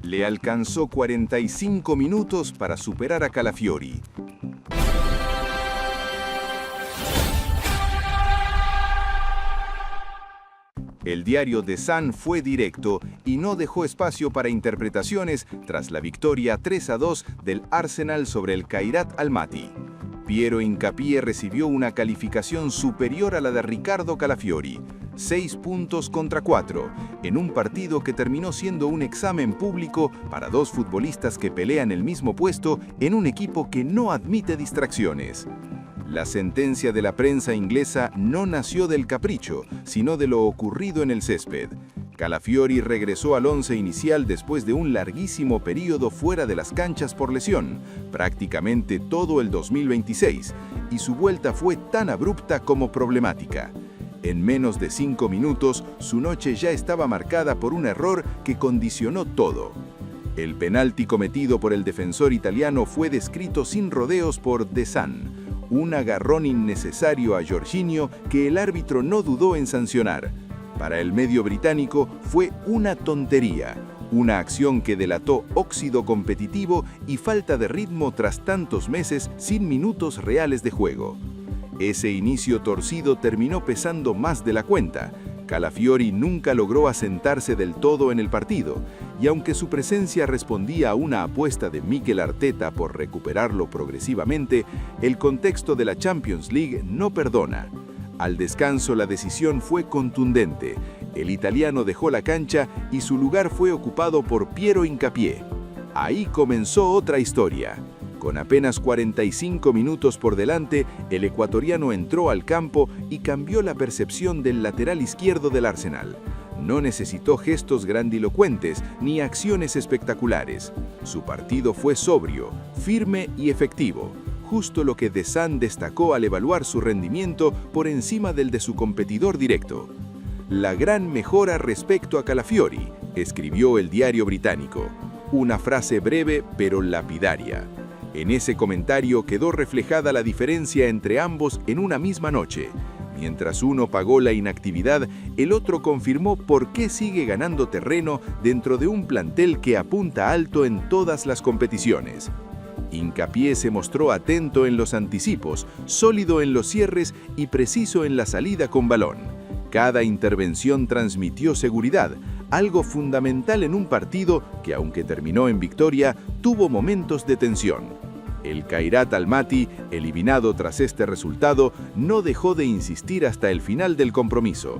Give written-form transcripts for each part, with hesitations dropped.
Le alcanzó 45 minutos para superar a Calafiori. El diario The Sun fue directo y no dejó espacio para interpretaciones tras la victoria 3-2 del Arsenal sobre el Khairat Almaty. Piero Hincapié recibió una calificación superior a la de Riccardo Calafiori, 6 puntos contra 4, en un partido que terminó siendo un examen público para dos futbolistas que pelean el mismo puesto en un equipo que no admite distracciones. La sentencia de la prensa inglesa no nació del capricho, sino de lo ocurrido en el césped. Calafiori regresó al once inicial después de un larguísimo período fuera de las canchas por lesión, prácticamente todo el 2026, y su vuelta fue tan abrupta como problemática. En menos de 5 minutos, su noche ya estaba marcada por un error que condicionó todo. El penalti cometido por el defensor italiano fue descrito sin rodeos por The Sun. Un agarrón innecesario a Jorginho que el árbitro no dudó en sancionar. Para el medio británico fue una tontería, una acción que delató óxido competitivo y falta de ritmo tras tantos meses sin minutos reales de juego. Ese inicio torcido terminó pesando más de la cuenta. Calafiori nunca logró asentarse del todo en el partido, y aunque su presencia respondía a una apuesta de Mikel Arteta por recuperarlo progresivamente, el contexto de la Champions League no perdona. Al descanso la decisión fue contundente. El italiano dejó la cancha y su lugar fue ocupado por Piero Hincapié. Ahí comenzó otra historia. Con apenas 45 minutos por delante, el ecuatoriano entró al campo y cambió la percepción del lateral izquierdo del Arsenal. No necesitó gestos grandilocuentes ni acciones espectaculares. Su partido fue sobrio, firme y efectivo, justo lo que The Sun destacó al evaluar su rendimiento por encima del de su competidor directo. La gran mejora respecto a Calafiori, escribió el diario británico. Una frase breve pero lapidaria. En ese comentario quedó reflejada la diferencia entre ambos en una misma noche. Mientras uno pagó la inactividad, el otro confirmó por qué sigue ganando terreno dentro de un plantel que apunta alto en todas las competiciones. Hincapié se mostró atento en los anticipos, sólido en los cierres y preciso en la salida con balón. Cada intervención transmitió seguridad, algo fundamental en un partido que, aunque terminó en victoria, tuvo momentos de tensión. El Khairat Almaty, eliminado tras este resultado, no dejó de insistir hasta el final del compromiso.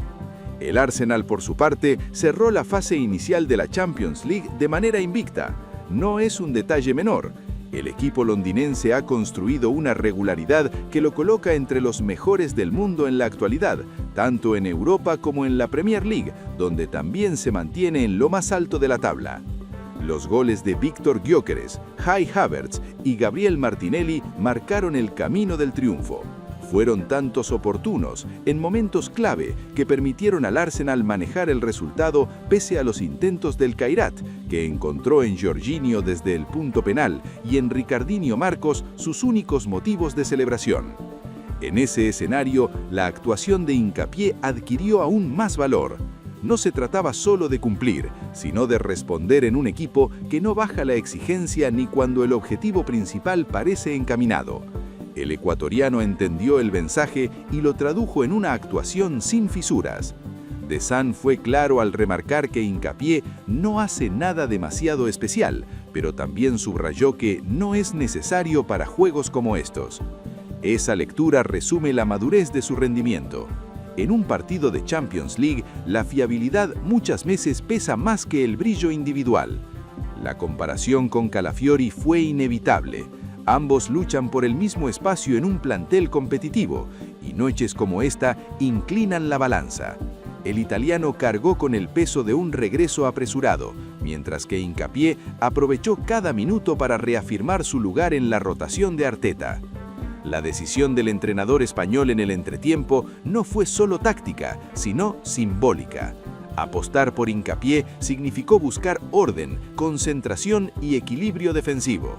El Arsenal, por su parte, cerró la fase inicial de la Champions League de manera invicta. No es un detalle menor. El equipo londinense ha construido una regularidad que lo coloca entre los mejores del mundo en la actualidad, tanto en Europa como en la Premier League, donde también se mantiene en lo más alto de la tabla. Los goles de Víctor Gyökeres, Kai Havertz y Gabriel Martinelli marcaron el camino del triunfo. Fueron tantos oportunos, en momentos clave, que permitieron al Arsenal manejar el resultado pese a los intentos del Khairat, que encontró en Jorginho desde el punto penal y en Ricardinho Marcos sus únicos motivos de celebración. En ese escenario, la actuación de Hincapié adquirió aún más valor. No se trataba solo de cumplir, sino de responder en un equipo que no baja la exigencia ni cuando el objetivo principal parece encaminado. El ecuatoriano entendió el mensaje y lo tradujo en una actuación sin fisuras. The Sun fue claro al remarcar que Hincapié no hace nada demasiado especial, pero también subrayó que no es necesario para juegos como estos. Esa lectura resume la madurez de su rendimiento. En un partido de Champions League, la fiabilidad muchas veces pesa más que el brillo individual. La comparación con Calafiori fue inevitable. Ambos luchan por el mismo espacio en un plantel competitivo, y noches como esta inclinan la balanza. El italiano cargó con el peso de un regreso apresurado, mientras que Hincapié aprovechó cada minuto para reafirmar su lugar en la rotación de Arteta. La decisión del entrenador español en el entretiempo no fue solo táctica, sino simbólica. Apostar por Hincapié significó buscar orden, concentración y equilibrio defensivo.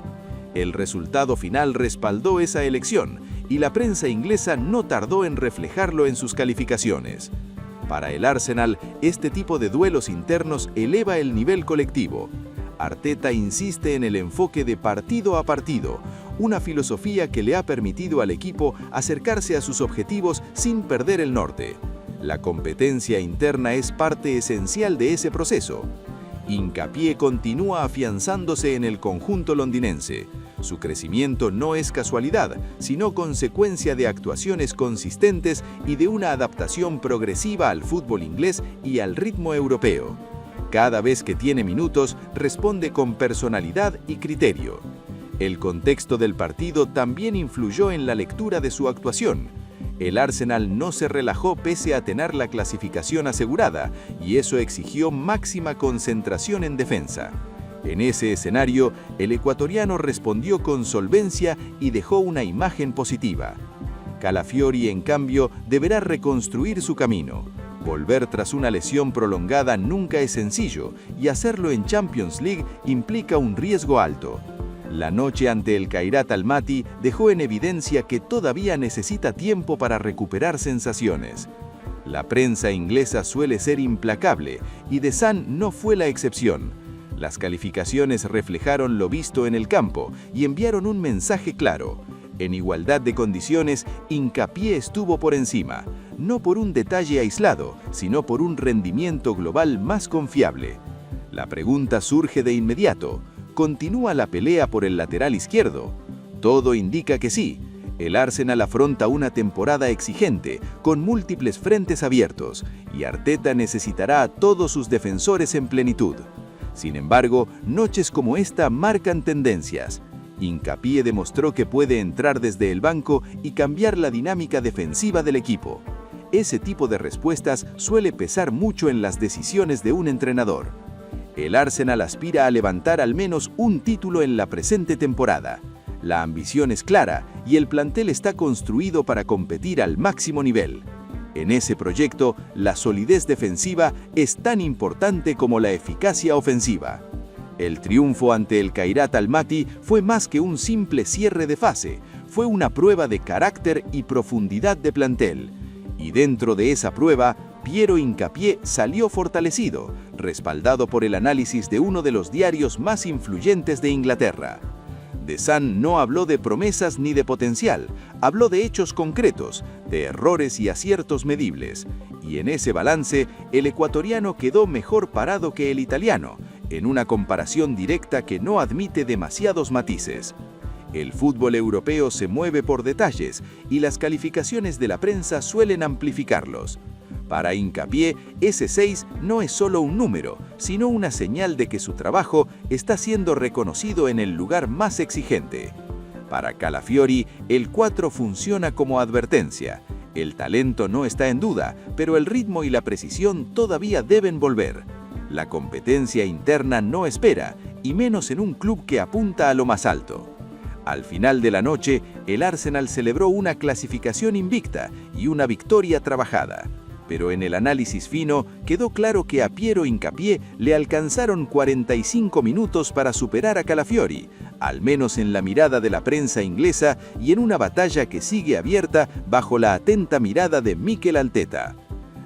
El resultado final respaldó esa elección, y la prensa inglesa no tardó en reflejarlo en sus calificaciones. Para el Arsenal, este tipo de duelos internos eleva el nivel colectivo. Arteta insiste en el enfoque de partido a partido, una filosofía que le ha permitido al equipo acercarse a sus objetivos sin perder el norte. La competencia interna es parte esencial de ese proceso. Hincapié continúa afianzándose en el conjunto londinense. Su crecimiento no es casualidad, sino consecuencia de actuaciones consistentes y de una adaptación progresiva al fútbol inglés y al ritmo europeo. Cada vez que tiene minutos, responde con personalidad y criterio. El contexto del partido también influyó en la lectura de su actuación. El Arsenal no se relajó pese a tener la clasificación asegurada, y eso exigió máxima concentración en defensa. En ese escenario, el ecuatoriano respondió con solvencia y dejó una imagen positiva. Calafiori, en cambio, deberá reconstruir su camino. Volver tras una lesión prolongada nunca es sencillo, y hacerlo en Champions League implica un riesgo alto. La noche ante el Kairat Almaty dejó en evidencia que todavía necesita tiempo para recuperar sensaciones. La prensa inglesa suele ser implacable, y The Sun no fue la excepción. Las calificaciones reflejaron lo visto en el campo y enviaron un mensaje claro. En igualdad de condiciones, Hincapié estuvo por encima, no por un detalle aislado, sino por un rendimiento global más confiable. La pregunta surge de inmediato: ¿continúa la pelea por el lateral izquierdo? Todo indica que sí. El Arsenal afronta una temporada exigente, con múltiples frentes abiertos, y Arteta necesitará a todos sus defensores en plenitud. Sin embargo, noches como esta marcan tendencias. Hincapié demostró que puede entrar desde el banco y cambiar la dinámica defensiva del equipo. Ese tipo de respuestas suele pesar mucho en las decisiones de un entrenador. El Arsenal aspira a levantar al menos un título en la presente temporada. La ambición es clara y el plantel está construido para competir al máximo nivel. En ese proyecto, la solidez defensiva es tan importante como la eficacia ofensiva. El triunfo ante el Kairat Almaty fue más que un simple cierre de fase, fue una prueba de carácter y profundidad de plantel. Y dentro de esa prueba, Piero Hincapié salió fortalecido, respaldado por el análisis de uno de los diarios más influyentes de Inglaterra. The Sun no habló de promesas ni de potencial, habló de hechos concretos, de errores y aciertos medibles. Y en ese balance, el ecuatoriano quedó mejor parado que el italiano, en una comparación directa que no admite demasiados matices. El fútbol europeo se mueve por detalles y las calificaciones de la prensa suelen amplificarlos. Para Hincapié, ese 6 no es solo un número, sino una señal de que su trabajo está siendo reconocido en el lugar más exigente. Para Calafiori, el 4 funciona como advertencia. El talento no está en duda, pero el ritmo y la precisión todavía deben volver. La competencia interna no espera, y menos en un club que apunta a lo más alto. Al final de la noche, el Arsenal celebró una clasificación invicta y una victoria trabajada. Pero en el análisis fino quedó claro que a Piero Hincapié le alcanzaron 45 minutos para superar a Calafiori, al menos en la mirada de la prensa inglesa y en una batalla que sigue abierta bajo la atenta mirada de Mikel Arteta.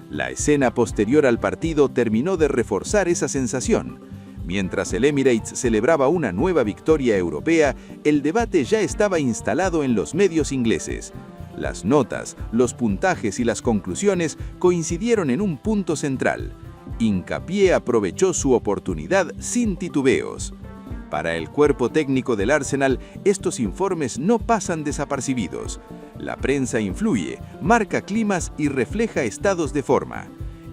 La escena posterior al partido terminó de reforzar esa sensación. Mientras el Emirates celebraba una nueva victoria europea, el debate ya estaba instalado en los medios ingleses. Las notas, los puntajes y las conclusiones coincidieron en un punto central. Hincapié aprovechó su oportunidad sin titubeos. Para el cuerpo técnico del Arsenal, estos informes no pasan desapercibidos. La prensa influye, marca climas y refleja estados de forma.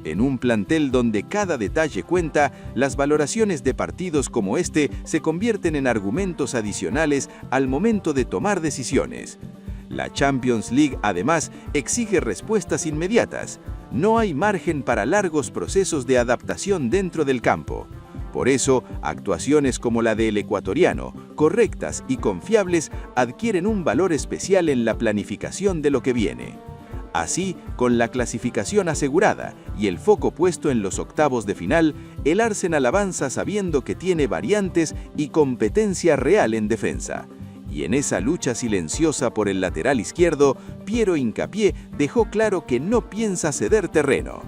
En un plantel donde cada detalle cuenta, las valoraciones de partidos como este se convierten en argumentos adicionales al momento de tomar decisiones. La Champions League, además, exige respuestas inmediatas. No hay margen para largos procesos de adaptación dentro del campo. Por eso, actuaciones como la del ecuatoriano, correctas y confiables, adquieren un valor especial en la planificación de lo que viene. Así, con la clasificación asegurada y el foco puesto en los octavos de final, el Arsenal avanza sabiendo que tiene variantes y competencia real en defensa. Y en esa lucha silenciosa por el lateral izquierdo, Piero Hincapié dejó claro que no piensa ceder terreno.